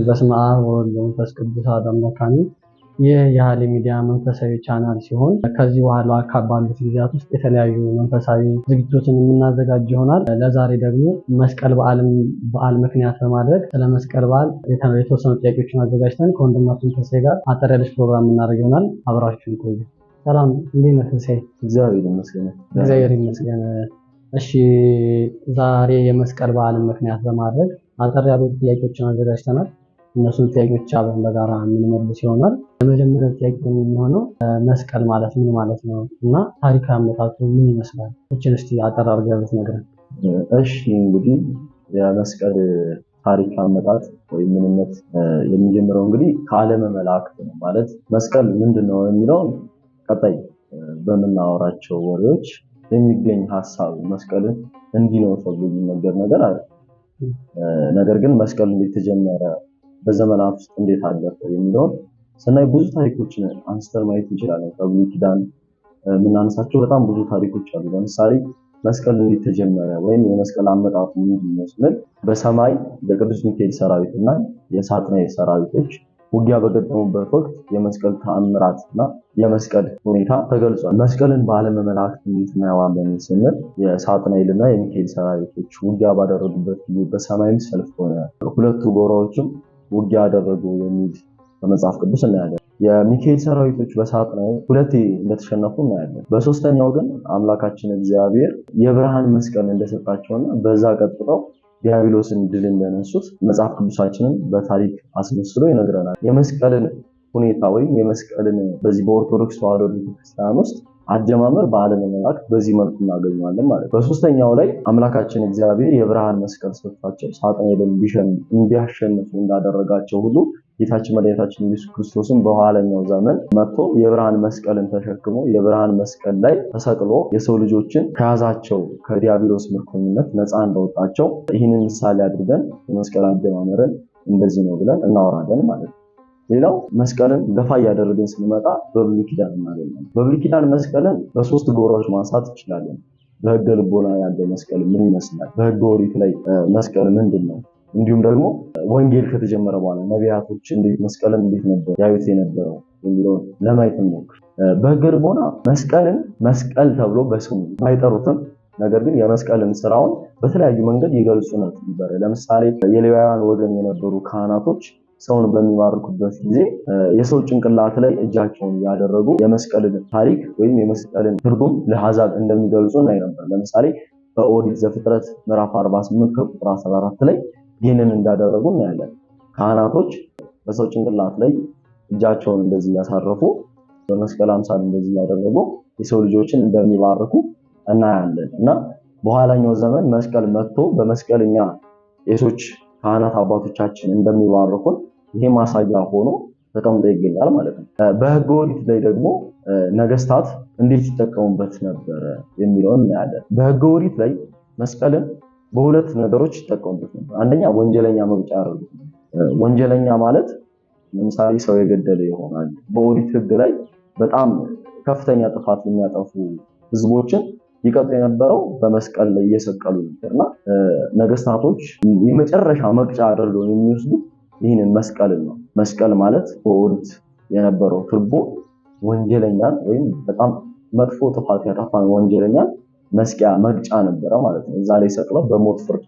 በስመ አብ ወወልድ ወመንፈስ ቅዱስ አሐዱ አምላክ አሜን። ይህ የሃሌ ሚዲያ መንፈሳዊ ቻናል ሲሆን ከዚህ በኋላ ባሉት ጊዜያት ውስጥ የተለያዩ መንፈሳዊ ዝግጅቶችን የምናዘጋጅ ይሆናል። ለዛሬ ደግሞ መስቀል በዓል ምክንያት በማድረግ ስለ መስቀል በዓል የተወሰኑ ጥያቄዎችን አዘጋጅተን ከወንድማችን ተስፋዬ ጋር አጠር ያለች ፕሮግራም እናደርግ ይሆናል። አብራችሁን ቆዩ። ሰላም፣ እንዴት ነህ ተስፋዬ? እግዚአብሔር ይመስገን። እግዚአብሔር ይመስገን። እሺ፣ ዛሬ የመስቀል በዓልን ምክንያት በማድረግ አጠር ያሉ ጥያቄዎችን አዘጋጅተናል። እነሱን ጥያቄዎች አብረን በጋራ የምንመልስ ይሆናል። የመጀመሪያው ጥያቄ የሚሆነው መስቀል ማለት ምን ማለት ነው እና ታሪካዊ አመጣጡ ምን ይመስላል? እችን እስቲ አጠር አድርገህ ብትነግረን። እሺ፣ እንግዲህ የመስቀል ታሪክ አመጣጥ ወይም ምንነት የሚጀምረው እንግዲህ ከዓለመ መላእክት ነው። ማለት መስቀል ምንድነው የሚለው ቀጣይ በምናወራቸው ወሬዎች የሚገኝ ሐሳብ መስቀልን እንዲህ ነው ተብሎ የሚነገር ነገር አለ። ነገር ግን መስቀል እንዴት ተጀመረ፣ በዘመናት ውስጥ እንዴት አለፈ የሚለውን ስናይ ብዙ ታሪኮችን አንስተን ማየት እንችላለን። ከብሉይ ኪዳን የምናነሳቸው በጣም ብዙ ታሪኮች አሉ። ለምሳሌ መስቀል እንዴት ተጀመረ ወይም የመስቀል አመጣጡ ምንድን ነው ስንል በሰማይ የቅዱስ ሚካኤል ሰራዊትና የሳጥናኤል ሰራዊቶች ውጊያ በገጠሙበት ወቅት የመስቀል ተአምራትና የመስቀል ሁኔታ ተገልጿል። መስቀልን በዓለመ መላእክት እንዴት እናየዋለን ስንል የሳጥናኤልና የሚካኤል ሰራዊቶች ውጊያ ባደረጉበት ጊዜ በሰማይም ሰልፍ ሆነ፣ ሁለቱ ጎራዎችም ውጊያ አደረጉ የሚል በመጽሐፍ ቅዱስ እናያለን። የሚካኤል ሰራዊቶች በሳጥናኤል ሁለቴ እንደተሸነፉ እናያለን። በሶስተኛው ግን አምላካችን እግዚአብሔር የብርሃን መስቀል እንደሰጣቸውና በዛ ቀጥለው ዲያብሎስን ድል እንደነሱት መጽሐፍ ቅዱሳችንን በታሪክ አስመስሎ ይነግረናል። የመስቀልን ሁኔታ ወይም የመስቀልን በዚህ በኦርቶዶክስ ተዋሕዶ ቤተክርስቲያን ውስጥ አጀማመር በዓለመ መላእክት በዚህ መልኩ እናገኘዋለን ማለት ነው። በሶስተኛው ላይ አምላካችን እግዚአብሔር የብርሃን መስቀል ሰጥቷቸው ሳጥናኤልን እንዲያሸንፉ እንዳደረጋቸው ሁሉ ጌታችን መድኃኒታችን ኢየሱስ ክርስቶስን በኋለኛው ዘመን መጥቶ የብርሃን መስቀልን ተሸክሞ የብርሃን መስቀል ላይ ተሰቅሎ የሰው ልጆችን ከያዛቸው ከዲያብሎስ ምርኮኝነት ነፃ እንዳወጣቸው ይህንን ምሳሌ አድርገን የመስቀል አጀማመርን እንደዚህ ነው ብለን እናወራለን ማለት ነው። ሌላው መስቀልን ገፋ እያደረግን ስንመጣ በብሉይ ኪዳን እናገኛለን። በብሉይ ኪዳን መስቀልን በሶስት ጎራዎች ማንሳት እንችላለን። በሕገ ልቦና ያለ መስቀል ምን ይመስላል? በሕገ ኦሪት ላይ መስቀል ምንድን ነው? እንዲሁም ደግሞ ወንጌል ከተጀመረ በኋላ ነቢያቶች እንዴት መስቀልን እንዴት ነበር ያዩት የነበረው የሚለውን ለማየት እንሞክር። በሕገ ልቦና መስቀልን መስቀል ተብሎ በስሙ ባይጠሩትም ነገር ግን የመስቀልን ስራውን በተለያዩ መንገድ ይገልጹ ነበር። ለምሳሌ የሌዋውያን ወገን የነበሩ ካህናቶች ሰውን በሚባርኩበት ጊዜ የሰው ጭንቅላት ላይ እጃቸውን ያደረጉ የመስቀልን ታሪክ ወይም የመስቀልን ትርጉም ለአሕዛብ እንደሚገልጹ እናይ ነበር። ለምሳሌ በኦሪት ዘፍጥረት ምዕራፍ 48 ከቁጥር 14 ላይ ይህንን እንዳደረጉ እናያለን። ካህናቶች በሰው ጭንቅላት ላይ እጃቸውን እንደዚህ ያሳረፉ በመስቀል አምሳል እንደዚህ ያደረጉ የሰው ልጆችን እንደሚባርኩ እናያለን እና በኋላኛው ዘመን መስቀል መጥቶ በመስቀልኛ የሰዎች ካህናት አባቶቻችን እንደሚባርኩን ይሄ ማሳያ ሆኖ ተቀምጦ ይገኛል ማለት ነው። በሕገ ኦሪት ላይ ደግሞ ነገስታት እንዴት ይጠቀሙበት ነበረ የሚለውን እናያለን። በሕገ ኦሪት ላይ መስቀልን በሁለት ነገሮች ይጠቀሙበት ነበር። አንደኛ ወንጀለኛ መቅጫ ያደርጉት። ወንጀለኛ ማለት ለምሳሌ ሰው የገደለ ይሆናል። በኦሪት ሕግ ላይ በጣም ከፍተኛ ጥፋት የሚያጠፉ ህዝቦችን ይቀጡ የነበረው በመስቀል ላይ እየሰቀሉ ነበርና ነገስታቶች የመጨረሻ መቅጫ አድርገው የሚወስዱት ይህንን መስቀልን ነው። መስቀል ማለት በኦሪት የነበረው ትርጉም ወንጀለኛን ወይም በጣም መጥፎ ጥፋት ያጠፋን ወንጀለኛን መስቂያ መቅጫ ነበረ ማለት ነው። እዛ ላይ ሰቅለው በሞት ፍርድ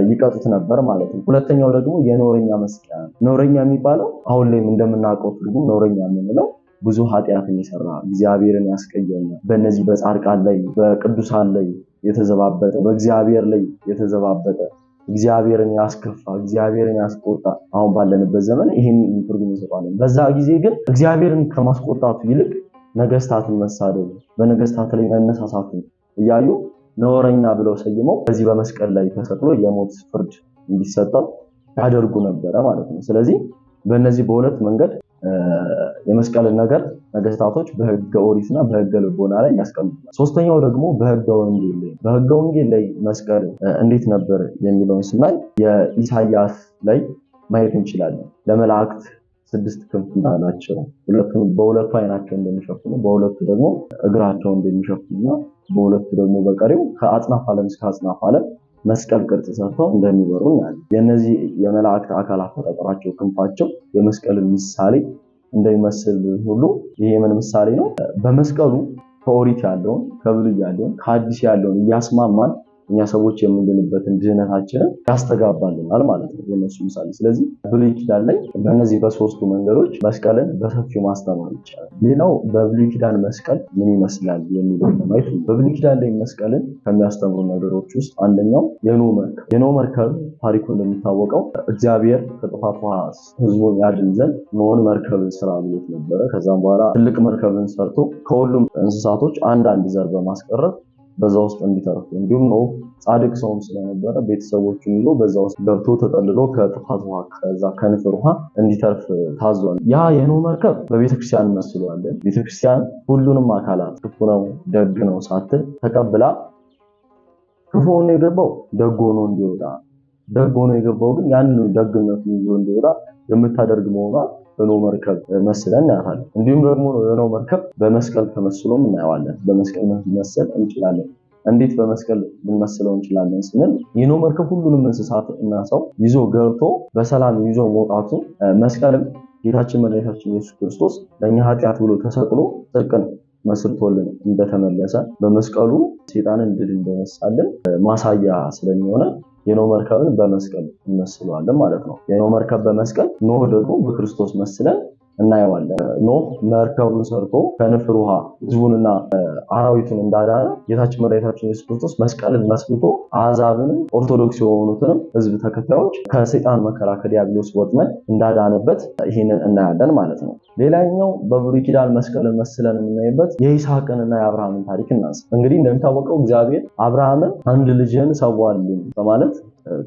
ይቀጡት ነበር ማለት ነው። ሁለተኛው ደግሞ የነውረኛ መስቂያ ነው። ነውረኛ የሚባለው አሁን ላይም እንደምናውቀው ትርጉም ነውረኛ የምንለው ብዙ ኃጢአትን የሰራ እግዚአብሔርን ያስቀየመ በእነዚህ በጻድቃን ላይ በቅዱሳን ላይ የተዘባበጠ በእግዚአብሔር ላይ የተዘባበጠ እግዚአብሔርን ያስከፋ እግዚአብሔርን ያስቆጣ አሁን ባለንበት ዘመን ይሄን ትርጉም እንሰጣለን። በዛ ጊዜ ግን እግዚአብሔርን ከማስቆጣቱ ይልቅ ነገስታትን መሳደብ በነገስታት ላይ መነሳሳትን እያዩ ነውረኛ ብለው ሰይመው በዚህ በመስቀል ላይ ተሰቅሎ የሞት ፍርድ እንዲሰጠው ያደርጉ ነበረ ማለት ነው። ስለዚህ በእነዚህ በሁለት መንገድ የመስቀልን ነገር ነገስታቶች በሕገ ኦሪትና በሕገ ልቦና ላይ ያስቀምጣል። ሶስተኛው ደግሞ በሕገ ወንጌል ላይ መስቀል እንዴት ነበር የሚለውን ስናይ የኢሳይያስ ላይ ማየት እንችላለን። ለመላእክት 6 ክንፍ እንዳላቸው በሁለቱ አይናቸው እንደሚሸፍኑ በሁለቱ ደግሞ እግራቸው እንደሚሸፍኑና በሁለቱ ደግሞ በቀሪው ከአጽናፍ ዓለም እስከ አጽናፍ ዓለም መስቀል ቅርጽ ሰርተው እንደሚበሩ እናያለን። የእነዚህ የመላእክት አካል አፈጣጠራቸው ክንፋቸው የመስቀልን ምሳሌ እንደሚመስል ሁሉ ይሄ ምን ምሳሌ ነው? በመስቀሉ ከኦሪት ያለውን ከብሉይ ያለውን ከአዲስ ያለውን እያስማማን እኛ ሰዎች የምንድንበትን ድህነታችንን ያስተጋባልናል ማለት ነው የነሱ ምሳሌ። ስለዚህ ብሉይ ኪዳን ላይ በእነዚህ በሶስቱ መንገዶች መስቀልን በሰፊው ማስተማር ይቻላል። ሌላው በብሉይ ኪዳን መስቀል ምን ይመስላል የሚለው ለማየት በብሉይ ኪዳን ላይ መስቀልን ከሚያስተምሩ ነገሮች ውስጥ አንደኛው የኖህ መርከብ ታሪኩ እንደሚታወቀው እግዚአብሔር ከጥፋት ውሃ ህዝቡን ያድን ዘንድ ኖህን መርከብን ስራ ብሎት ነበረ። ከዛም በኋላ ትልቅ መርከብን ሰርቶ ከሁሉም እንስሳቶች አንዳንድ ዘር በማስቀረት በዛ ውስጥ እንዲተርፉ እንዲሁም ነው ጻድቅ ሰውም ስለነበረ ቤተሰቦቹን ይዞ በዛ ውስጥ ገብቶ ተጠልሎ ከጥፋት ውሃ ከዛ ከንፍር ውሃ እንዲተርፍ ታዟል። ያ የኖህ መርከብ በቤተክርስቲያን መስሏለን። ቤተክርስቲያን ሁሉንም አካላት ክፉ ነው ደግ ነው ሳትል ተቀብላ ክፉ ሆኖ የገባው ደግ ሆኖ እንዲወጣ፣ ደግ ሆኖ የገባው ግን ያንን ደግነቱን ይዞ እንዲወጣ የምታደርግ መሆኗን በኖህ መርከብ መስለን እናያለን። እንዲሁም ደግሞ የኖህ መርከብ በመስቀል ተመስሎም እናየዋለን። በመስቀል መመሰል እንችላለን። እንዴት በመስቀል ልንመስለው እንችላለን ስንል የኖህ መርከብ ሁሉንም እንስሳት እና ሰው ይዞ ገብቶ በሰላም ይዞ መውጣቱ መስቀልም ጌታችን መድኃኒታችን ኢየሱስ ክርስቶስ ለእኛ ኃጢአት ብሎ ተሰቅሎ ጽድቅን መስርቶልን እንደተመለሰ በመስቀሉ ሰይጣንን ድል እንደነሳልን ማሳያ ስለሚሆነ የኖህ መርከብን በመስቀል እንመስለዋለን ማለት ነው። የኖህ መርከብ በመስቀል ኖህ ደግሞ በክርስቶስ መስለን እናየዋለን። ኖህ መርከቡን ሰርቶ ከንፍር ውሃ ህዝቡንና አራዊቱን እንዳዳነ ጌታችን መድኃኒታችን ኢየሱስ ክርስቶስ መስቀልን መስርቶ አሕዛብንም ኦርቶዶክስ የሆኑትንም ህዝብ ተከታዮች ከሰይጣን መከራ ከዲያብሎስ ወጥመድ እንዳዳነበት ይህንን እናያለን ማለት ነው። ሌላኛው በብሉይ ኪዳን መስቀልን መስለን የምናይበት የይስሐቅንና የአብርሃምን ታሪክ እናንሳ። እንግዲህ እንደሚታወቀው እግዚአብሔር አብርሃምን አንድ ልጅህን ሰዋልኝ በማለት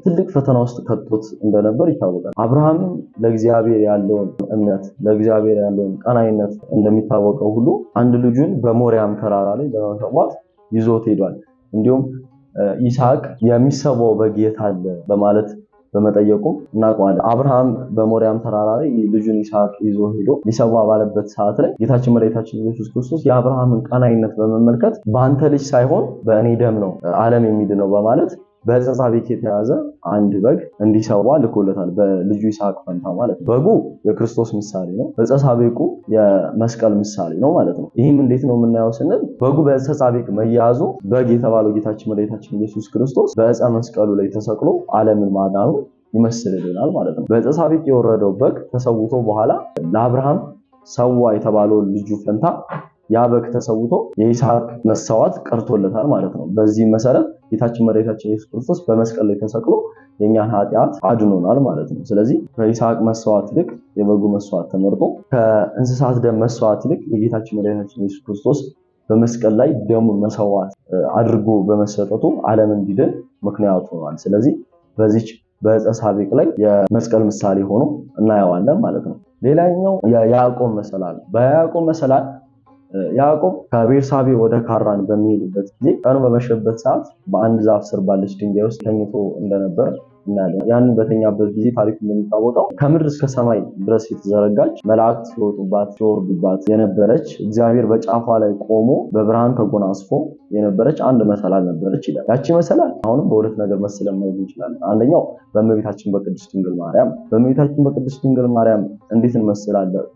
ትልቅ ፈተና ውስጥ ከቶት እንደነበር ይታወቃል። አብርሃም ለእግዚአብሔር ያለውን እምነት ለእግዚአብሔር ያለውን ቀናይነት እንደሚታወቀው ሁሉ አንድ ልጁን በሞሪያም ተራራ ላይ ለመሰዋት ይዞት ሄዷል። እንዲሁም ይስሐቅ የሚሰዋው በግ የት አለ በማለት በመጠየቁ እናውቀዋለን። አብርሃም በሞሪያም ተራራ ላይ ልጁን ይስሐቅ ይዞ ሄዶ ሊሰዋ ባለበት ሰዓት ላይ ጌታችን መድኃኒታችን ኢየሱስ ክርስቶስ የአብርሃምን ቀናይነት በመመልከት በአንተ ልጅ ሳይሆን በእኔ ደም ነው ዓለም የሚድነው በማለት በዕፀ ሳቤቅ የተያዘ አንድ በግ እንዲሰዋ ልኮለታል። በልጁ ይስሐቅ ፈንታ ማለት ነው። በጉ የክርስቶስ ምሳሌ ነው። ዕፀ ሳቤቁ የመስቀል ምሳሌ ነው ማለት ነው። ይህም እንዴት ነው የምናየው ስንል በጉ በዕፀ ሳቤቅ መያዙ በግ የተባለው ጌታችን መድኃኒታችን ኢየሱስ ክርስቶስ በዕፀ መስቀሉ ላይ ተሰቅሎ ዓለምን ማዳኑ ይመስልልናል ማለት ነው። በዕፀ ሳቤቅ የወረደው በግ ተሰውቶ በኋላ ለአብርሃም ሰዋ የተባለው ልጁ ፈንታ ያ በግ ተሰውቶ የይስሐቅ መሰዋት ቀርቶለታል ማለት ነው። በዚህ መሰረት ጌታችን መድኃኒታችን ኢየሱስ ክርስቶስ በመስቀል ላይ ተሰቅሎ የኛን ኃጢአት አድኖናል ማለት ነው። ስለዚህ ከይስሐቅ መስዋዕት ይልቅ የበጉ መስዋዕት ተመርጦ ከእንስሳት ደም መስዋዕት ይልቅ የጌታችን መድኃኒታችን ኢየሱስ ክርስቶስ በመስቀል ላይ ደሙን መስዋዕት አድርጎ በመሰጠቱ ዓለም እንዲድን ምክንያት ሆኗል። ስለዚህ በዚች በዕፀ ሳቤቅ ላይ የመስቀል ምሳሌ ሆኖ እናየዋለን ማለት ነው። ሌላኛው የያዕቆብ መሰላል በያዕቆብ መሰላል ያዕቆብ ከቤርሳቤ ወደ ካራን በሚሄድበት ጊዜ ቀኑ በመሸበት ሰዓት በአንድ ዛፍ ስር ባለች ድንጋይ ውስጥ ተኝቶ እንደነበር እናያለን። ያንን በተኛበት ጊዜ ታሪኩ እንደሚታወቀው ከምድር እስከ ሰማይ ድረስ የተዘረጋች መላእክት ሲወጡባት ሲወርዱባት የነበረች እግዚአብሔር በጫፏ ላይ ቆሞ በብርሃን ተጎናጽፎ የነበረች አንድ መሰላል ነበረች ይላል። ያቺ መሰላል አሁንም በሁለት ነገር መስለን ማየት እንችላለን። አንደኛው በእመቤታችን በቅድስት ድንግል ማርያም በእመቤታችን በቅድስት ድንግል ማርያም እንዴት እንመስላለን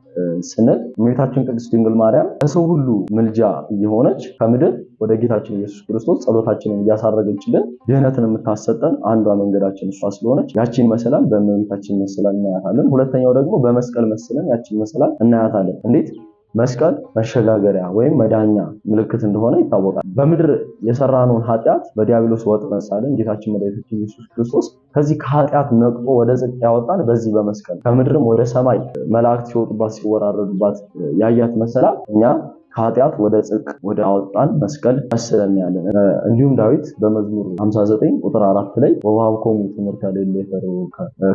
ስንል እመቤታችን ቅድስት ድንግል ማርያም ለሰው ሁሉ ምልጃ እየሆነች ከምድር ወደ ጌታችን ኢየሱስ ክርስቶስ ጸሎታችንን እያሳረገችልን ድህነትን የምታሰጠን አንዷ መንገዳችን እሷ ስለሆነች ያቺን መሰላል በእመቤታችን መሰላል እናያታለን። ሁለተኛው ደግሞ በመስቀል መሰለን ያቺን መሰላል እናያታለን። እንዴት? መስቀል መሸጋገሪያ ወይም መዳኛ ምልክት እንደሆነ ይታወቃል። በምድር የሰራነውን ኃጢአት በዲያብሎስ ወጥመድ ሳለን ጌታችን መድኃኒታችን ኢየሱስ ክርስቶስ ከዚህ ከኃጢአት ነቅቶ ወደ ጽድቅ ያወጣን በዚህ በመስቀል ከምድርም ወደ ሰማይ መላእክት ሲወጡባት ሲወራረዱባት ያያት መሰላል እኛ ከኃጢአት ወደ ጽድቅ ወደ አወጣን መስቀል ያስለን ያለን። እንዲሁም ዳዊት በመዝሙር 59 ቁጥር 4 ላይ ወወሀብኮሙ ትምህርተ ለእለ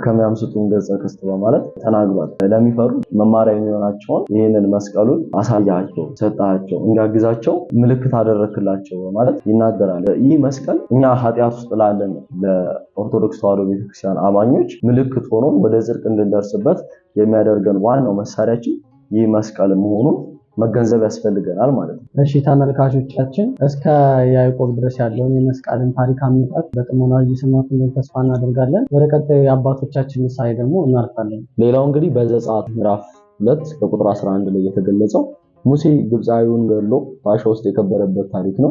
ከመያምስጡን ገጸ ክስት በማለት ተናግሯል። ለሚፈሩ መማሪያ የሚሆናቸውን ይህንን መስቀሉን አሳያቸው፣ ሰጣቸው፣ እንዲያግዛቸው ምልክት አደረክላቸው በማለት ይናገራል። ይህ መስቀል እኛ ኃጢአት ውስጥ ላለን ለኦርቶዶክስ ተዋሕዶ ቤተክርስቲያን አማኞች ምልክት ሆኖ ወደ ጽድቅ እንድንደርስበት የሚያደርገን ዋናው መሳሪያችን ይህ መስቀል መሆኑን መገንዘብ ያስፈልገናል ማለት ነው። እሺ ተመልካቾቻችን እስከ ያዕቆብ ድረስ ያለውን የመስቀልን ታሪክ አመጣጥ በጥሞና እየሰማችሁ ተስፋ እናደርጋለን። ወደ ቀጣዩ የአባቶቻችን ምሳሌ ደግሞ እናልፋለን። ሌላው እንግዲህ በዘጸአት ምዕራፍ 2 ከቁጥር 11 ላይ የተገለጸው ሙሴ ግብፃዊውን ገድሎ በዋሻ ውስጥ የቀበረበት ታሪክ ነው።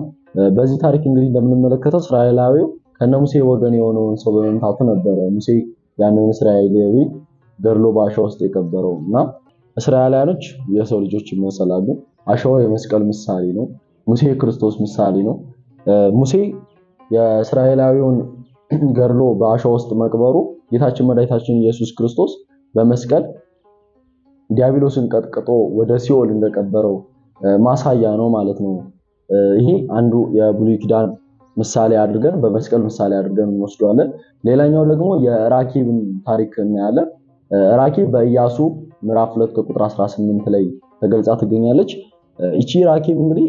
በዚህ ታሪክ እንግዲህ እንደምንመለከተው እስራኤላዊው ከነ ሙሴ ወገን የሆነውን ሰው በመምታቱ ነበረ ሙሴ ያንን እስራኤላዊ ገድሎ በዋሻ ውስጥ የቀበረው እና እስራኤላውያኖች የሰው ልጆች ይመስላሉ። አሸዋ የመስቀል ምሳሌ ነው። ሙሴ የክርስቶስ ምሳሌ ነው። ሙሴ የእስራኤላዊውን ገድሎ በአሸዋ ውስጥ መቅበሩ ጌታችን መድኃኒታችን ኢየሱስ ክርስቶስ በመስቀል ዲያብሎስን ቀጥቅጦ ወደ ሲኦል እንደቀበረው ማሳያ ነው ማለት ነው። ይሄ አንዱ የብሉይ ኪዳን ምሳሌ አድርገን በመስቀል ምሳሌ አድርገን እንወስደዋለን። ሌላኛው ደግሞ የራኪብን ታሪክ እናያለን። ራኪብ በኢያሱ ምዕራፍ 2 ከቁጥር 18 ላይ ተገልጻ ትገኛለች። እቺ ራኪብ እንግዲህ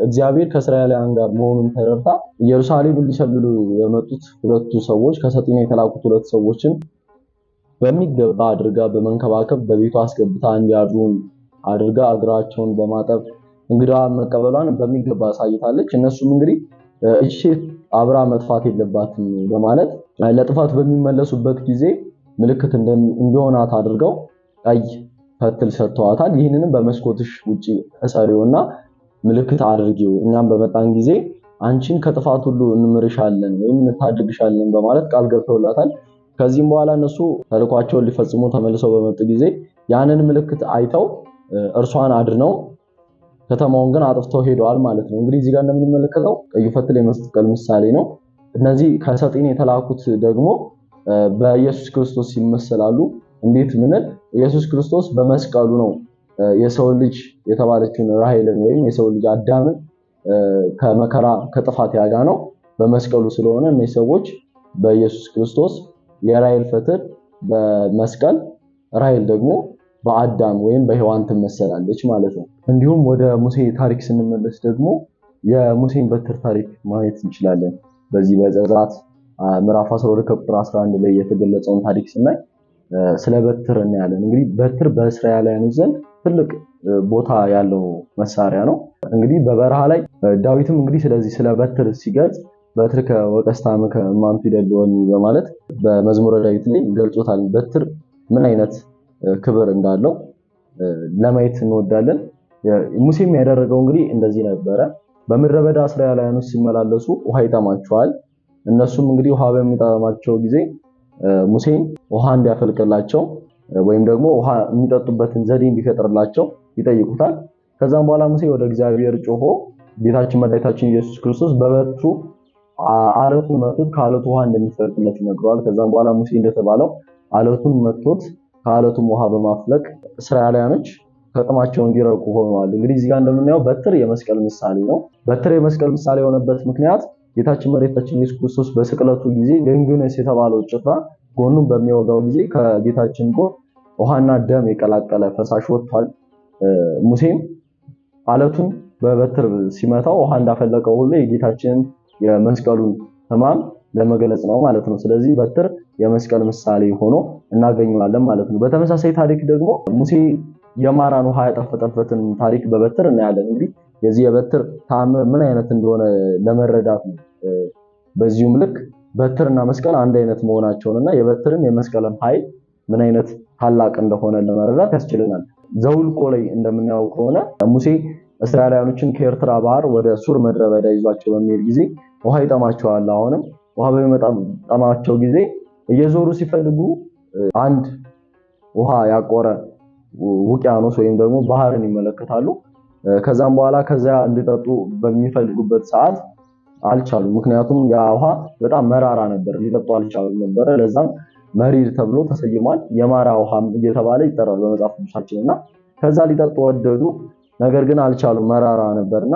እግዚአብሔር ከእስራኤላውያን ጋር መሆኑን ተረድታ ኢየሩሳሌምን ሊሰልሉ የመጡት ሁለቱ ሰዎች ከሰጢን የተላኩት ሁለት ሰዎችን በሚገባ አድርጋ በመንከባከብ በቤቷ አስገብታ እንዲያድሩ አድርጋ እግራቸውን በማጠብ እንግዳ መቀበሏን በሚገባ አሳይታለች። እነሱም እንግዲህ እሺ አብራ መጥፋት የለባትም በማለት ለጥፋት በሚመለሱበት ጊዜ ምልክት እንዲሆናት አድርገው ቀይ ፈትል ሰጥተዋታል። ይህንንም በመስኮትሽ ውጪ እሰሪውና ምልክት አድርጊው፣ እኛም በመጣን ጊዜ አንቺን ከጥፋት ሁሉ እንምርሻለን ወይም እንታደግሻለን በማለት ቃል ገብተውላታል። ከዚህም በኋላ እነሱ ተልኳቸውን ሊፈጽሙ ተመልሰው በመጡ ጊዜ ያንን ምልክት አይተው እርሷን አድነው ከተማውን ግን አጥፍተው ሄደዋል ማለት ነው። እንግዲህ እዚህ ጋር እንደምንመለከተው ቀዩ ፈትል የመስቀል ምሳሌ ነው። እነዚህ ከሰጢን የተላኩት ደግሞ በኢየሱስ ክርስቶስ ይመሰላሉ። እንዴት ምንል ኢየሱስ ክርስቶስ በመስቀሉ ነው የሰው ልጅ የተባለችውን ራሔልን ወይም የሰው ልጅ አዳምን ከመከራ ከጥፋት ያዳነው በመስቀሉ ስለሆነ እነዚህ ሰዎች በኢየሱስ ክርስቶስ የራሔል ፈትል በመስቀል ራሔል ደግሞ በአዳም ወይም በሔዋን ትመሰላለች ማለት ነው። እንዲሁም ወደ ሙሴ ታሪክ ስንመለስ ደግሞ የሙሴን በትር ታሪክ ማየት እንችላለን። በዚህ በዘጸአት ምዕራፍ 12 ከቁጥር 11 ላይ የተገለጸውን ታሪክ ስናይ ስለ በትር እናያለን። እንግዲህ በትር በእስራኤላውያን ዘንድ ትልቅ ቦታ ያለው መሳሪያ ነው። እንግዲህ በበረሃ ላይ ዳዊትም እንግዲህ ስለዚህ ስለ በትር ሲገልጽ በትርከ ወቀስታምከ እማንቱ ይደልወኒ በማለት በመዝሙረ ዳዊት ላይ ገልጾታል። በትር ምን አይነት ክብር እንዳለው ለማየት እንወዳለን። ሙሴም ያደረገው እንግዲህ እንደዚህ ነበረ። በምድረ በዳ እስራኤላውያኖች ሲመላለሱ ውሃ ይጠማቸዋል። እነሱም እንግዲህ ውሃ በሚጠማቸው ጊዜ ሙሴን ውሃ እንዲያፈልቅላቸው ወይም ደግሞ ውሃ የሚጠጡበትን ዘዴ እንዲፈጥርላቸው ይጠይቁታል። ከዛም በኋላ ሙሴ ወደ እግዚአብሔር ጮሆ ጌታችን መድኃኒታችን ኢየሱስ ክርስቶስ በበትሩ አለቱን መቶት ከአለቱ ውሃ እንደሚፈልቅለት ይነግረዋል። ከዛም በኋላ ሙሴ እንደተባለው አለቱን መቶት ከአለቱም ውሃ በማፍለቅ እስራኤላውያኖች ከጥማቸው እንዲረቁ ሆነዋል። እንግዲህ እዚህ ጋር እንደምናየው በትር የመስቀል ምሳሌ ነው። በትር የመስቀል ምሳሌ የሆነበት ምክንያት ጌታችን መድኃኒታችን ኢየሱስ ክርስቶስ በስቅለቱ ጊዜ ለንጉነስ የተባለው ጭፍራ ጎኑን በሚወጋው ጊዜ ከጌታችን ጎን ውሃና ደም የቀላቀለ ፈሳሽ ወጥቷል። ሙሴም አለቱን በበትር ሲመታው ውሃ እንዳፈለቀው ሁሉ የጌታችንን የመስቀሉን ሕማም ለመግለጽ ነው ማለት ነው። ስለዚህ በትር የመስቀል ምሳሌ ሆኖ እናገኘዋለን ማለት ነው። በተመሳሳይ ታሪክ ደግሞ ሙሴ የማራን ውሃ ያጠፈጠበትን ታሪክ በበትር እናያለን። እንግዲህ የዚህ የበትር ተአምር ምን አይነት እንደሆነ ለመረዳት ነው። በዚሁም ልክ በትርና መስቀል አንድ አይነት መሆናቸውንና የበትርም የመስቀልም ኃይል ምን አይነት ታላቅ እንደሆነ ለመረዳት ያስችለናል። ዘኍልቍ ላይ እንደምናየው ከሆነ ሙሴ እስራኤላውያኖችን ከኤርትራ ባህር ወደ ሱር ምድረ በዳ ይዟቸው በሚሄድ ጊዜ ውሃ ይጠማቸዋል። አሁንም ውሃ በሚጠማቸው ጊዜ እየዞሩ ሲፈልጉ አንድ ውሃ ያቆረ ውቅያኖስ ወይም ደግሞ ባህርን ይመለከታሉ። ከዛም በኋላ ከዛ እንዲጠጡ በሚፈልጉበት ሰዓት አልቻሉም። ምክንያቱም ያ ውሃ በጣም መራራ ነበር፣ ሊጠጡ አልቻሉም ነበር። ለዛም መሪር ተብሎ ተሰይሟል። የማራ ውሃም እየተባለ ይጠራል በመጽሐፍ ቅዱሳችንና ከዛ ሊጠጡ ወደዱ። ነገር ግን አልቻሉም፣ መራራ ነበርና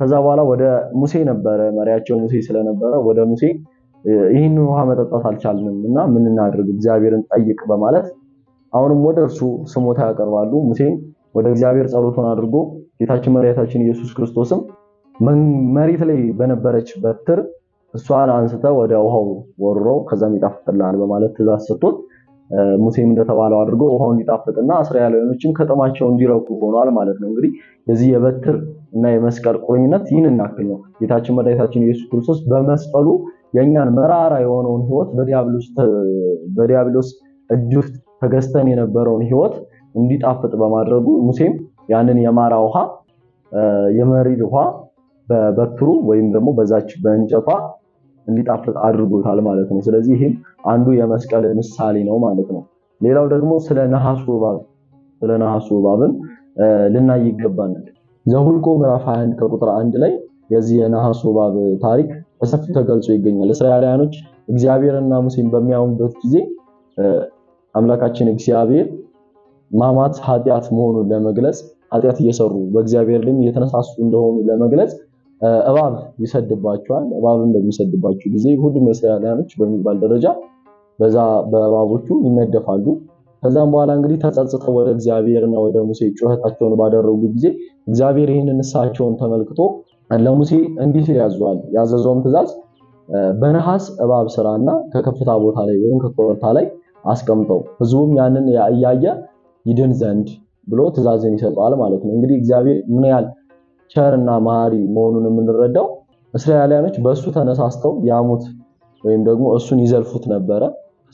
ከዛ በኋላ ወደ ሙሴ ነበረ መሪያቸው ሙሴ ስለነበረ ወደ ሙሴ ይህንን ውሃ መጠጣት አልቻልንም እና ምን እናድርግ እግዚአብሔርን ጠይቅ በማለት አሁንም ወደ እርሱ ስሞታ ያቀርባሉ። ሙሴም ወደ እግዚአብሔር ጸሎቱን አድርጎ ጌታችን መድኃኒታችን ኢየሱስ ክርስቶስም መሬት ላይ በነበረች በትር እሷን አንስተው ወደ ውሃው ወርሮ ከዛም ይጣፍጥልሃል በማለት ትእዛዝ ሰጥቶት ሙሴም እንደተባለው አድርጎ ውሃውን እንዲጣፍጥና እስራኤላውያኖችም ከጥማቸው እንዲረኩ ሆኗል ማለት ነው። እንግዲህ የዚህ የበትር እና የመስቀል ቁርኝነት ይህን እናክል ነው። ጌታችን መድኃኒታችን ኢየሱስ ክርስቶስ በመስቀሉ የኛን መራራ የሆነውን ህይወት በዲያብሎስ እጅ ውስጥ ተገዝተን የነበረውን ህይወት እንዲጣፍጥ በማድረጉ ሙሴም ያንን የማራ ውሃ የመሪር ውሃ በበትሩ ወይም ደግሞ በዛች በእንጨቷ እንዲጣፍጥ አድርጎታል ማለት ነው። ስለዚህ ይሄም አንዱ የመስቀል ምሳሌ ነው ማለት ነው። ሌላው ደግሞ ስለ ነሐሱ እባብን ልናይ ይገባናል። ዘኍልቍ ምዕራፍ 21 ከቁጥር 1 ላይ የዚህ የነሐሱ እባብ ታሪክ በሰፊው ተገልጾ ይገኛል። እስራኤላውያኖች እግዚአብሔርና ሙሴን በሚያዩበት ጊዜ አምላካችን እግዚአብሔር ማማት ኃጢአት መሆኑን ለመግለጽ ኃጢአት እየሰሩ በእግዚአብሔር ላይ እየተነሳሱ እንደሆኑ ለመግለጽ እባብ ይሰድባቸዋል። እባብን በሚሰድባቸው ጊዜ ሁሉም እስራኤላውያኖች በሚባል ደረጃ በዛ በእባቦቹ ይነደፋሉ። ከዛም በኋላ እንግዲህ ተጸጽተው ወደ እግዚአብሔርና ወደ ሙሴ ጩኸታቸውን ባደረጉ ጊዜ እግዚአብሔር ይህንን ንስሐቸውን ተመልክቶ ለሙሴ እንዲህ ሲል ያዘዋል። ያዘዘውም ትእዛዝ በነሐስ እባብ ስራና ከከፍታ ቦታ ላይ ወይም ከኮረብታ ላይ አስቀምጠው ህዝቡም ያንን እያየ ይድን ዘንድ ብሎ ትእዛዝን ይሰጠዋል ማለት ነው። እንግዲህ እግዚአብሔር ምን ያህል ቸርና መሐሪ መሆኑን የምንረዳው እስራኤላውያኖች በእሱ ተነሳስተው ያሙት ወይም ደግሞ እሱን ይዘልፉት ነበረ።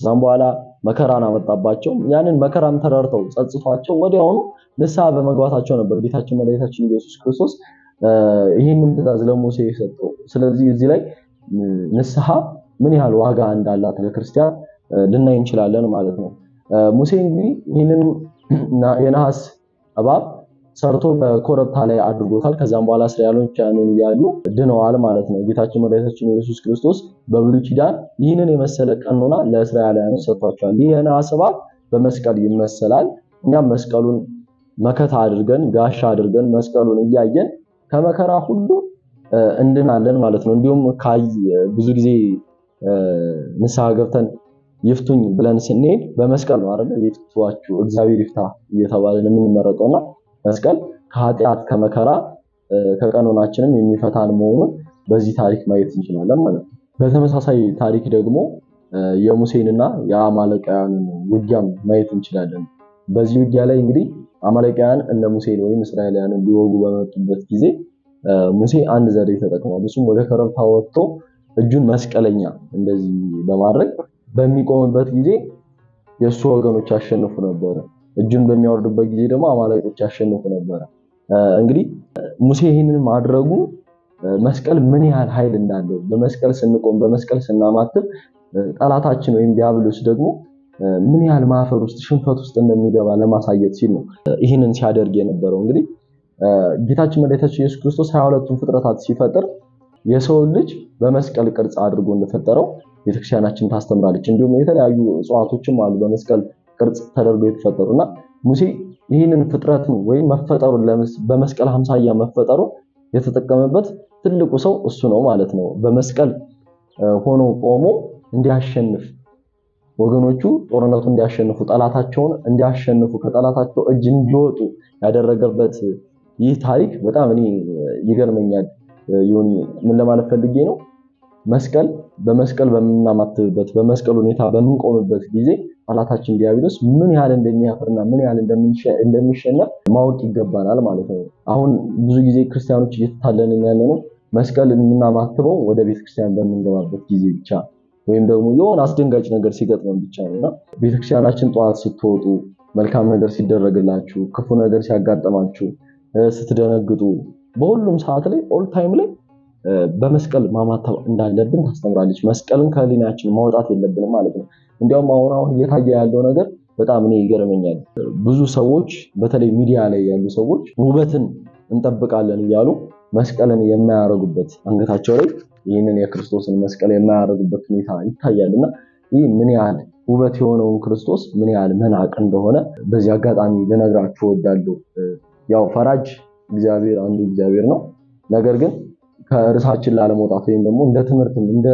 ከዛም በኋላ መከራን አመጣባቸው። ያንን መከራን ተረድተው ጸጽቷቸው ወዲያውኑ ንስሐ በመግባታቸው ነበር ጌታችን መድኃኒታችን ኢየሱስ ክርስቶስ ይህንን ትእዛዝ ለሙሴ የሰጠው። ስለዚህ እዚህ ላይ ንስሐ ምን ያህል ዋጋ እንዳላት ለክርስቲያን ልናይ እንችላለን ማለት ነው። ሙሴ እንግዲህ ይህንን የነሐስ እባብ ሰርቶ በኮረብታ ላይ አድርጎታል። ከዛም በኋላ እስራኤሎች ያንን ያሉ ድነዋል ማለት ነው። ጌታችን መድኃኒታችን ኢየሱስ ክርስቶስ በብሉይ ኪዳን ይህንን የመሰለ ቀኖና ለእስራኤላውያን ሰጥቷቸዋል። ይህ የነሐስ እባብ በመስቀል ይመሰላል። እኛም መስቀሉን መከታ አድርገን ጋሻ አድርገን መስቀሉን እያየን ከመከራ ሁሉ እንድናለን ማለት ነው። እንዲሁም ብዙ ጊዜ ንስሐ ገብተን ይፍቱኝ ብለን ስንሄድ በመስቀል ነው አይደል? ይፍቷችሁ እግዚአብሔር ይፍታ እየተባለን የምንመረቀውና መስቀል ከኃጢአት ከመከራ ከቀኖናችንም የሚፈታን መሆኑን በዚህ ታሪክ ማየት እንችላለን ማለት ነው። በተመሳሳይ ታሪክ ደግሞ የሙሴንና የአማሌቃውያንን ውጊያም ማየት እንችላለን። በዚህ ውጊያ ላይ እንግዲህ አማሌቃውያን እነ ሙሴን ወይም እስራኤላውያንን ሊወጉ በመጡበት ጊዜ ሙሴ አንድ ዘዴ ተጠቅሟል። እሱም ወደ ኮረብታ ወጥቶ እጁን መስቀለኛ እንደዚህ በማድረግ በሚቆምበት ጊዜ የሱ ወገኖች ያሸንፉ ነበር። እጁን በሚያወርድበት ጊዜ ደግሞ አማሌቆች ያሸንፉ ነበር። እንግዲህ ሙሴ ይህንን ማድረጉ መስቀል ምን ያህል ኃይል እንዳለው በመስቀል ስንቆም በመስቀል ስናማትብ ጠላታችን ወይም ዲያብሎስ ደግሞ ምን ያህል ማፈር ውስጥ ሽንፈት ውስጥ እንደሚገባ ለማሳየት ሲል ነው ይህንን ሲያደርግ የነበረው። እንግዲህ ጌታችን መድኃኒታችን ኢየሱስ ክርስቶስ 22ቱን ፍጥረታት ሲፈጥር የሰው ልጅ በመስቀል ቅርጽ አድርጎ እንደፈጠረው ቤተክርስቲያናችን ታስተምራለች። እንዲሁም የተለያዩ እጽዋቶችም አሉ በመስቀል ቅርጽ ተደርገው የተፈጠሩና ሙሴ ይህንን ፍጥረቱን ወይም መፈጠሩን በመስቀል አምሳያ መፈጠሩን የተጠቀመበት ትልቁ ሰው እሱ ነው ማለት ነው። በመስቀል ሆኖ ቆሞ እንዲያሸንፍ ወገኖቹ ጦርነቱን እንዲያሸንፉ ጠላታቸውን እንዲያሸንፉ ከጠላታቸው እጅ እንዲወጡ ያደረገበት ይህ ታሪክ በጣም እኔ ይገርመኛል። ዮኒ ምን ለማለት ፈልጌ ነው? በመስቀል በምናማትብበት በመስቀል ሁኔታ በምንቆምበት ጊዜ ጠላታችን ዲያብሎስ ምን ያህል እንደሚያፈርና ምን ያህል እንደሚሸነፍ ማወቅ ይገባናል ማለት ነው። አሁን ብዙ ጊዜ ክርስቲያኖች እየተታለልን ያለነው መስቀል የምናማትበው ወደ ቤተክርስቲያን በምንገባበት ጊዜ ብቻ ወይም ደግሞ የሆነ አስደንጋጭ ነገር ሲገጥመን ብቻ ነውና ቤተክርስቲያናችን ጠዋት ስትወጡ መልካም ነገር ሲደረግላችሁ፣ ክፉ ነገር ሲያጋጥማችሁ፣ ስትደነግጡ በሁሉም ሰዓት ላይ ኦል ታይም ላይ በመስቀል ማማተብ እንዳለብን ታስተምራለች። መስቀልን ከህሊናችን ማውጣት የለብንም ማለት ነው። እንዲያውም አሁን እየታየ ያለው ነገር በጣም እኔ ይገርመኛል። ብዙ ሰዎች በተለይ ሚዲያ ላይ ያሉ ሰዎች ውበትን እንጠብቃለን እያሉ መስቀልን የማያረጉበት አንገታቸው ላይ ይህንን የክርስቶስን መስቀል የማያረጉበት ሁኔታ ይታያልና ይህ ምን ያህል ውበት የሆነውን ክርስቶስ ምን ያህል መናቅ እንደሆነ በዚህ አጋጣሚ ልነግራችሁ እወዳለሁ። ያው ፈራጅ እግዚአብሔር አንዱ እግዚአብሔር ነው። ነገር ግን ከርዕሳችን ላለመውጣት ወይም ደግሞ እንደ ትምህርትም እንደ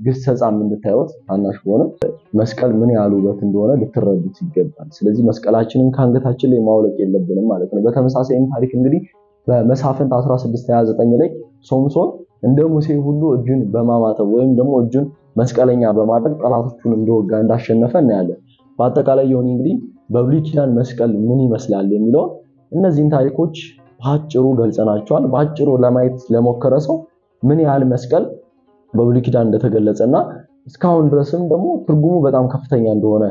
ግሰጻም እንድታዩት ታናሽ ቢሆንም መስቀል ምን ያህል ውበት እንደሆነ ልትረዱት ይገባል። ስለዚህ መስቀላችንን ከአንገታችን ላይ ማውለቅ የለብንም ማለት ነው። በተመሳሳይም ታሪክ እንግዲህ በመሳፍንት 16:29 ላይ ሶምሶን እንደ ሙሴ ሁሉ እጁን በማማተብ ወይም ደግሞ እጁን መስቀለኛ በማድረግ ጠላቶቹን እንደወጋ እንዳሸነፈ እናያለን። በአጠቃላይ የሆነ እንግዲህ በብሉይ ኪዳን መስቀል ምን ይመስላል የሚለው እነዚህን ታሪኮች በአጭሩ ገልጸናቸዋል። በአጭሩ ለማየት ለሞከረ ሰው ምን ያህል መስቀል በብሉይ ኪዳን እንደተገለጸና እስካሁን ድረስም ደግሞ ትርጉሙ በጣም ከፍተኛ እንደሆነ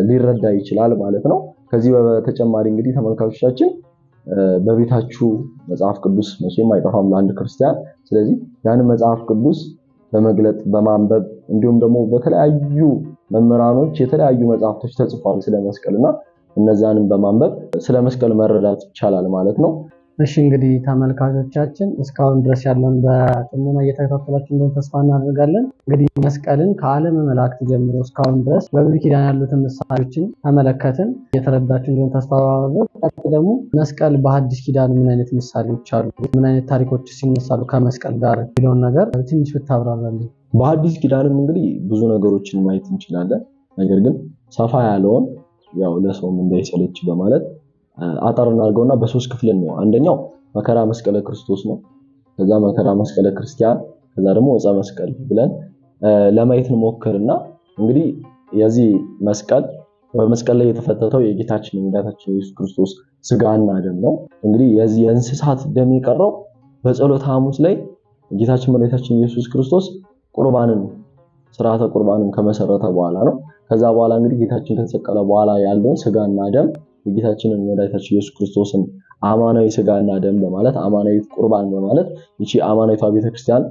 ሊረዳ ይችላል ማለት ነው። ከዚህ በተጨማሪ እንግዲህ ተመልካቾቻችን በቤታችሁ መጽሐፍ ቅዱስ መቼም አይጠፋም ለአንድ ክርስቲያን። ስለዚህ ያንን መጽሐፍ ቅዱስ በመግለጥ በማንበብ እንዲሁም ደግሞ በተለያዩ መምህራኖች የተለያዩ መጽሐፍቶች ተጽፈዋል ስለ መስቀልና እነዛንም በማንበብ ስለ መስቀል መረዳት ይቻላል ማለት ነው። እሺ እንግዲህ ተመልካቾቻችን እስካሁን ድረስ ያለውን በጥሞና እየተከታተላችሁ እንደሆነ ተስፋ እናደርጋለን። እንግዲህ መስቀልን ከዓለመ መላእክት ጀምሮ እስካሁን ድረስ በብሉይ ኪዳን ያሉትን ምሳሌዎችን ተመለከትን፣ እየተረዳችሁ እንደሆነ ተስፋ ባደረግን። ቀጥታ ደግሞ መስቀል በሐዲስ ኪዳን ምን አይነት ምሳሌዎች አሉ፣ ምን አይነት ታሪኮች ሲነሳሉ ከመስቀል ጋር የሚለውን ነገር ትንሽ ብታብራራለን። በሐዲስ ኪዳንም እንግዲህ ብዙ ነገሮችን ማየት እንችላለን። ነገር ግን ሰፋ ያለውን ያው ለሰውም እንዳይሰለች በማለት አጠር እናድርገውና በሶስት ክፍል ነው። አንደኛው መከራ መስቀለ ክርስቶስ ነው። ከዛ መከራ መስቀለ ክርስቲያን፣ ከዛ ደግሞ ዕፀ መስቀል ብለን ለማየት እንሞክርና እንግዲህ የዚህ መስቀል በመስቀል ላይ የተፈተተው የጌታችን የመድኃኒታችን ኢየሱስ ክርስቶስ ስጋና ደም ነው። እንግዲህ የዚህ የእንስሳት ደም የቀረው በጸሎተ ሐሙስ ላይ ጌታችን መድኃኒታችን ኢየሱስ ክርስቶስ ቁርባንን ስርዓተ ቁርባንን ከመሰረተ በኋላ ነው። ከዛ በኋላ እንግዲህ ጌታችን ከተሰቀለ በኋላ ያለውን ስጋና ደም የጌታችንን መድኃኒታችን ኢየሱስ ክርስቶስን አማናዊ ስጋና ደም በማለት አማናዊ ቁርባን በማለት እቺ አማናዊቷ ቤተክርስቲያን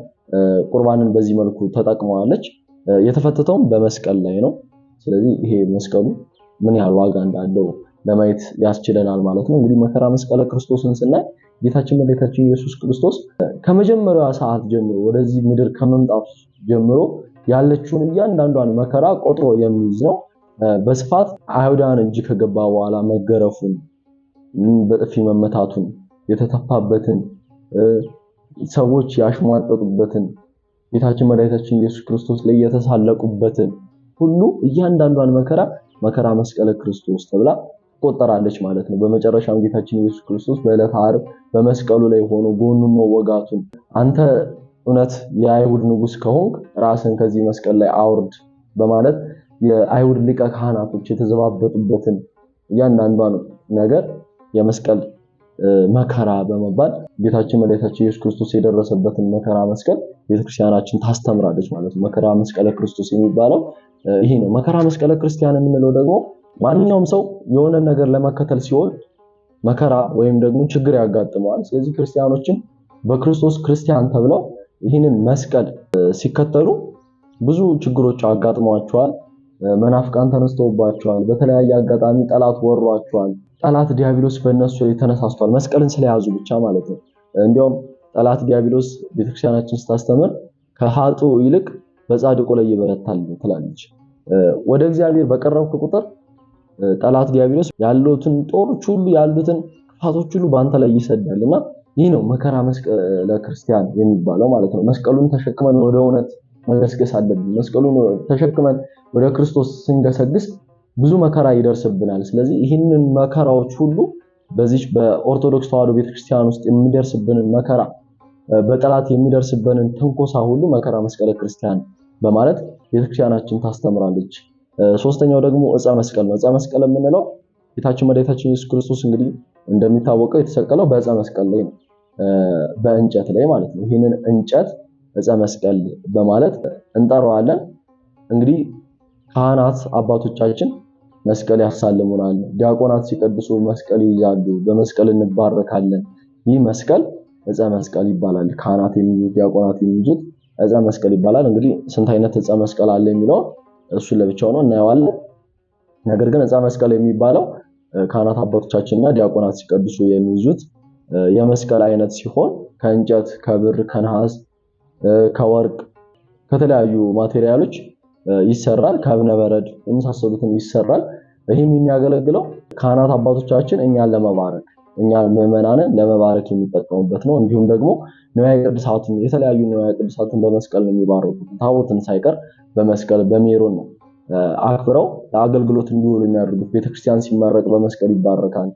ቁርባንን በዚህ መልኩ ተጠቅመዋለች። የተፈተተውም በመስቀል ላይ ነው። ስለዚህ ይሄ መስቀሉ ምን ያህል ዋጋ እንዳለው ለማየት ያስችለናል ማለት ነው። እንግዲህ መከራ መስቀለ ክርስቶስን ስናይ ጌታችን መድኃኒታችን ኢየሱስ ክርስቶስ ከመጀመሪያዋ ሰዓት ጀምሮ ወደዚህ ምድር ከመምጣቱ ጀምሮ ያለችውን እያንዳንዷን መከራ ቆጥሮ የሚይዝ ነው። በስፋት አይሁዳን እጅ ከገባ በኋላ መገረፉን፣ በጥፊ መመታቱን፣ የተተፋበትን፣ ሰዎች ያሽሟጠጡበትን፣ ጌታችን መድኃኒታችን ኢየሱስ ክርስቶስ ላይ የተሳለቁበትን ሁሉ እያንዳንዷን መከራ መስቀለ ክርስቶስ ተብላ ትቆጠራለች ማለት ነው። በመጨረሻም ጌታችን ኢየሱስ ክርስቶስ በዕለተ ዓርብ በመስቀሉ ላይ ሆኖ ጎኑን መወጋቱን አንተ እውነት የአይሁድ ንጉሥ ከሆንክ ራስን ከዚህ መስቀል ላይ አውርድ በማለት የአይሁድ ሊቀ ካህናቶች የተዘባበጡበትን እያንዳንዷን ነገር የመስቀል መከራ በመባል ጌታችን መድኃኒታችን ኢየሱስ ክርስቶስ የደረሰበትን መከራ መስቀል ቤተክርስቲያናችን ታስተምራለች ማለት ነው። መከራ መስቀለ ክርስቶስ የሚባለው ይሄ ነው። መከራ መስቀለ ክርስቲያን የምንለው ደግሞ ማንኛውም ሰው የሆነ ነገር ለመከተል ሲሆን መከራ ወይም ደግሞ ችግር ያጋጥመዋል። ስለዚህ ክርስቲያኖችን በክርስቶስ ክርስቲያን ተብለው ይህንን መስቀል ሲከተሉ ብዙ ችግሮች አጋጥመዋቸዋል። መናፍቃን ተነስተውባቸዋል። በተለያየ አጋጣሚ ጠላት ወሯቸዋል። ጠላት ዲያብሎስ በእነሱ ላይ ተነሳስቷል። መስቀልን ስለያዙ ብቻ ማለት ነው። እንዲያውም ጠላት ዲያብሎስ ቤተክርስቲያናችን ስታስተምር ከኃጡ ይልቅ በጻድቁ ላይ ይበረታል ትላለች። ወደ እግዚአብሔር በቀረብክ ቁጥር ጠላት ዲያብሎስ ያሉትን ጦሮች ሁሉ ያሉትን ክፋቶች ሁሉ በአንተ ላይ ይሰዳልና ይህ ነው መከራ መስቀለ ክርስቲያን የሚባለው ማለት ነው። መስቀሉን ተሸክመን ወደ እውነት መገስገስ አለብን። መስቀሉን ተሸክመን ወደ ክርስቶስ ስንገሰግስ ብዙ መከራ ይደርስብናል። ስለዚህ ይህንን መከራዎች ሁሉ በዚህ በኦርቶዶክስ ተዋሕዶ ቤተክርስቲያን ውስጥ የሚደርስብንን መከራ፣ በጠላት የሚደርስብንን ትንኮሳ ሁሉ መከራ መስቀለ ክርስቲያን በማለት ቤተክርስቲያናችን ታስተምራለች። ሶስተኛው ደግሞ ዕፀ መስቀል ነው። ዕፀ መስቀል የምንለው ጌታችን መድኃኒታችን ኢየሱስ ክርስቶስ እንግዲህ እንደሚታወቀው የተሰቀለው በዕፀ መስቀል ላይ ነው፣ በእንጨት ላይ ማለት ነው። ይህንን እንጨት ዕፀ መስቀል በማለት እንጠራዋለን። እንግዲህ ካህናት አባቶቻችን መስቀል ያሳልሙናል። ዲያቆናት ሲቀድሱ መስቀል ይይዛሉ። በመስቀል እንባረካለን። ይህ መስቀል ዕፀ መስቀል ይባላል። ካህናት የሚይዙት ዲያቆናት የሚይዙት ዕፀ መስቀል ይባላል። እንግዲህ ስንት አይነት ዕፀ መስቀል አለ የሚለው እሱን ለብቻው ነው እናየዋለን። ነገር ግን ዕፀ መስቀል የሚባለው ካህናት አባቶቻችንና ዲያቆናት ሲቀድሱ የሚይዙት የመስቀል አይነት ሲሆን ከእንጨት፣ ከብር፣ ከነሐስ፣ ከወርቅ ከተለያዩ ማቴሪያሎች ይሰራል። ከእብነ በረድ የመሳሰሉትን ይሰራል። ይህም የሚያገለግለው ካህናት አባቶቻችን እኛን ለመባረክ እኛ ምዕመናንን ለመባረክ የሚጠቀሙበት ነው። እንዲሁም ደግሞ ንዋየ ቅድሳትን የተለያዩ ንዋየ ቅድሳትን በመስቀል ነው የሚባረኩት። ታቦትን ሳይቀር በመስቀል በሜሮን ነው አክብረው ለአገልግሎት እንዲውሉ የሚያደርጉት። ቤተክርስቲያን ሲመረቅ በመስቀል ይባረካል።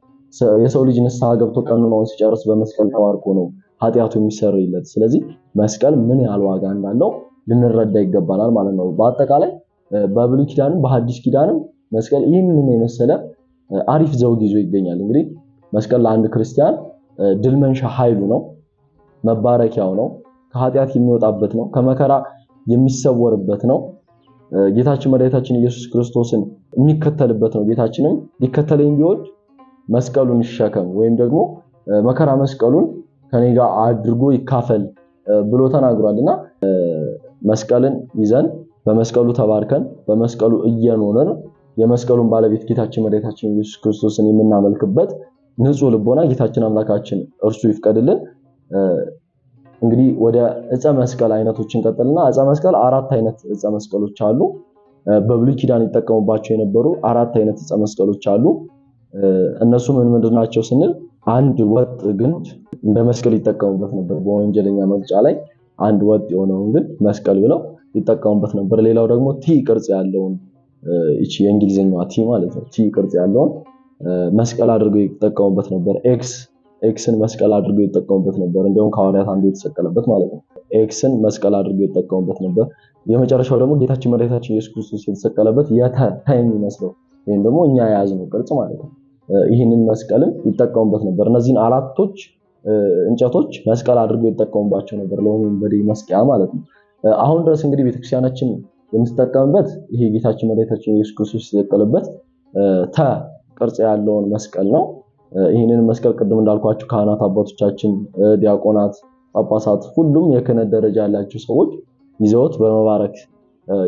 የሰው ልጅ ንስሐ ገብቶ ቀኖናውን ሲጨርስ በመስቀል ተባርኮ ነው ኃጢአቱ የሚሰረይለት። ስለዚህ መስቀል ምን ያህል ዋጋ እንዳለው ልንረዳ ይገባናል ማለት ነው። በአጠቃላይ በብሉይ ኪዳንም በሐዲስ ኪዳንም መስቀል ይህንን የመሰለ አሪፍ ዘውግ ይዞ ይገኛል። እንግዲህ መስቀል ለአንድ ክርስቲያን ድል መንሻ ኃይሉ ነው፣ መባረኪያው ነው፣ ከኃጢአት የሚወጣበት ነው፣ ከመከራ የሚሰወርበት ነው። ጌታችን መድኃኒታችን ኢየሱስ ክርስቶስን የሚከተልበት ነው። ጌታችንም ሊከተለኝ ቢወድ መስቀሉን ይሸከም ወይም ደግሞ መከራ መስቀሉን ከኔ ጋር አድርጎ ይካፈል ብሎ ተናግሯልና መስቀልን ይዘን በመስቀሉ ተባርከን በመስቀሉ እየኖርን የመስቀሉን ባለቤት ጌታችን መድኃኒታችን ኢየሱስ ክርስቶስን የምናመልክበት ንጹህ ልቦና ጌታችን አምላካችን እርሱ ይፍቀድልን። እንግዲህ ወደ ዕፀ መስቀል አይነቶችን ቀጥልና ዕፀ መስቀል አራት አይነት ዕፀ መስቀሎች አሉ። በብሉይ ኪዳን ይጠቀሙባቸው የነበሩ አራት አይነት ዕፀ መስቀሎች አሉ። እነሱ ምን ምንድናቸው ስንል አንድ ወጥ ግንድ እንደ መስቀል ይጠቀሙበት ነበር። በወንጀለኛ መቅጫ ላይ አንድ ወጥ የሆነውን ግንድ መስቀል ብለው ይጠቀሙበት ነበር። ሌላው ደግሞ ቲ ቅርጽ ያለውን እቺ የእንግሊዘኛዋ ቲ ማለት ነው። ቲ ቅርጽ ያለውን መስቀል አድርገው ይጠቀሙበት ነበር። ኤክስን መስቀል አድርገው ይጠቀሙበት ነበር። እንደውም ከሐዋርያት አንዱ የተሰቀለበት ማለት ነው። ኤክስን መስቀል አድርገው ይጠቀሙበት ነበር። የመጨረሻው ደግሞ ጌታችን መድኃኒታችን ኢየሱስ ክርስቶስ የተሰቀለበት የተ የሚመስለው ወይም ደግሞ እኛ የያዝነው ቅርጽ ማለት ነው። ይህንን መስቀልም ይጠቀሙበት ነበር። እነዚህን አራቶች እንጨቶች መስቀል አድርገው ይጠቀሙባቸው ነበር፣ ለወንበዴ መስቀያ ማለት ነው። አሁን ድረስ እንግዲህ ቤተክርስቲያናችን የምትጠቀምበት ይሄ ጌታችን መድኃኒታችን ኢየሱስ ክርስቶስ የተሰቀለበት ተ ቅርጽ ያለውን መስቀል ነው። ይህንን መስቀል ቅድም እንዳልኳችሁ ካህናት አባቶቻችን፣ ዲያቆናት፣ ጳጳሳት ሁሉም የክህነት ደረጃ ያላቸው ሰዎች ይዘውት በመባረክ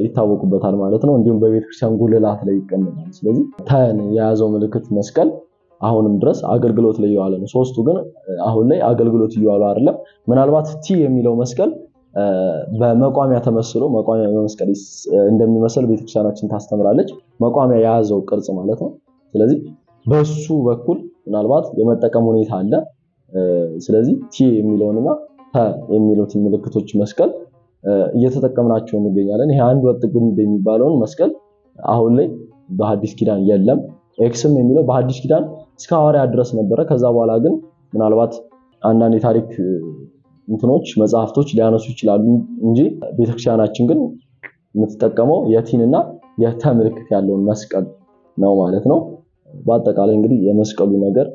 ይታወቁበታል ማለት ነው። እንዲሁም በቤተክርስቲያን ጉልላት ላይ ይቀመጣል። ስለዚህ ተን የያዘው ምልክት መስቀል አሁንም ድረስ አገልግሎት ላይ እየዋለ ነው። ሶስቱ ግን አሁን ላይ አገልግሎት እየዋሉ አይደለም። ምናልባት ቲ የሚለው መስቀል በመቋሚያ ተመስሎ መቋሚያ በመስቀል እንደሚመስል ቤተክርስቲያናችን ታስተምራለች። መቋሚያ የያዘው ቅርጽ ማለት ነው። ስለዚህ በሱ በኩል ምናልባት የመጠቀም ሁኔታ አለ። ስለዚህ ቲ የሚለውንና ተ የሚሉትን ምልክቶች መስቀል እየተጠቀምናቸው እንገኛለን። ይሄ አንድ ወጥ ግንድ የሚባለውን መስቀል አሁን ላይ በሐዲስ ኪዳን የለም። ኤክስም የሚለው በሐዲስ ኪዳን እስከ ሐዋርያት ድረስ ነበረ። ከዛ በኋላ ግን ምናልባት አንዳንድ የታሪክ እንትኖች መጽሐፍቶች ሊያነሱ ይችላሉ እንጂ ቤተክርስቲያናችን ግን የምትጠቀመው የቲንና የተ ምልክት ያለውን መስቀል ነው ማለት ነው። በአጠቃላይ እንግዲህ የመስቀሉ ነገር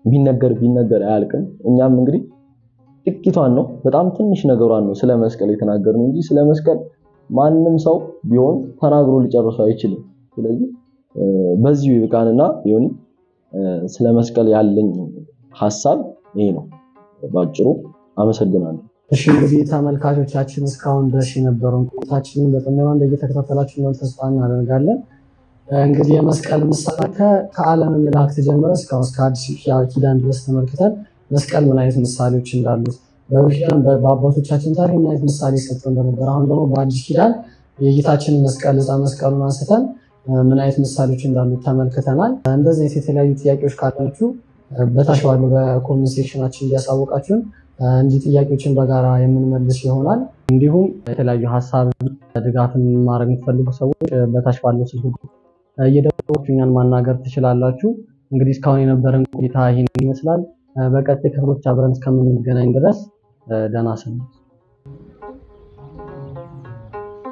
ቢነገር አያልቅም። እኛም እንግዲህ ጥቂቷን ነው በጣም ትንሽ ነገሯን ነው ስለ መስቀል የተናገርነው እንጂ ስለ መስቀል ማንም ሰው ቢሆን ተናግሮ ሊጨርሱ አይችልም። ስለዚህ በዚሁ ይብቃንና ዮኒ ስለ መስቀል ያለኝ ሐሳብ ይሄ ነው ባጭሩ። አመሰግናለሁ። እሺ እንግዲህ ተመልካቾቻችን እስካሁን ድረስ የነበረውን ቆይታችንን በጥሞና እንደተከታተላችሁ ነው ተስፋ እናደርጋለን። እንግዲህ የመስቀል ምሳሌ ከዓለም መላእክት ጀምሮ እስከ አዲስ ኪዳን ድረስ ተመልክተን መስቀል ምን አይነት ምሳሌዎች እንዳሉት በብሉይኪዳን በአባቶቻችን ታሪክ ምን አይነት ምሳሌ ሰጥተው እንደነበር፣ አሁን ደግሞ በአዲስ ኪዳን የጌታችንን መስቀል ዕፀ መስቀሉን አንስተን ምን አይነት ምሳሌዎች እንዳሉት ተመልክተናል። እንደዚህ የተለያዩ ጥያቄዎች ካላችሁ በታች ባለው በኮሜንት ሴክሽናችን እያሳወቃችሁን እንዲህ ጥያቄዎችን በጋራ የምንመልስ ይሆናል። እንዲሁም የተለያዩ ሀሳብ ድጋፍን ማድረግ የምትፈልጉ ሰዎች በታች ባለው ስልክ እየደወላችሁ እኛን ማናገር ትችላላችሁ። እንግዲህ እስካሁን የነበረን ቆይታ ይህን ይመስላል። በቀጣይ ክፍሎች አብረን እስከምንገናኝ ድረስ ደህና ሰንብቱ።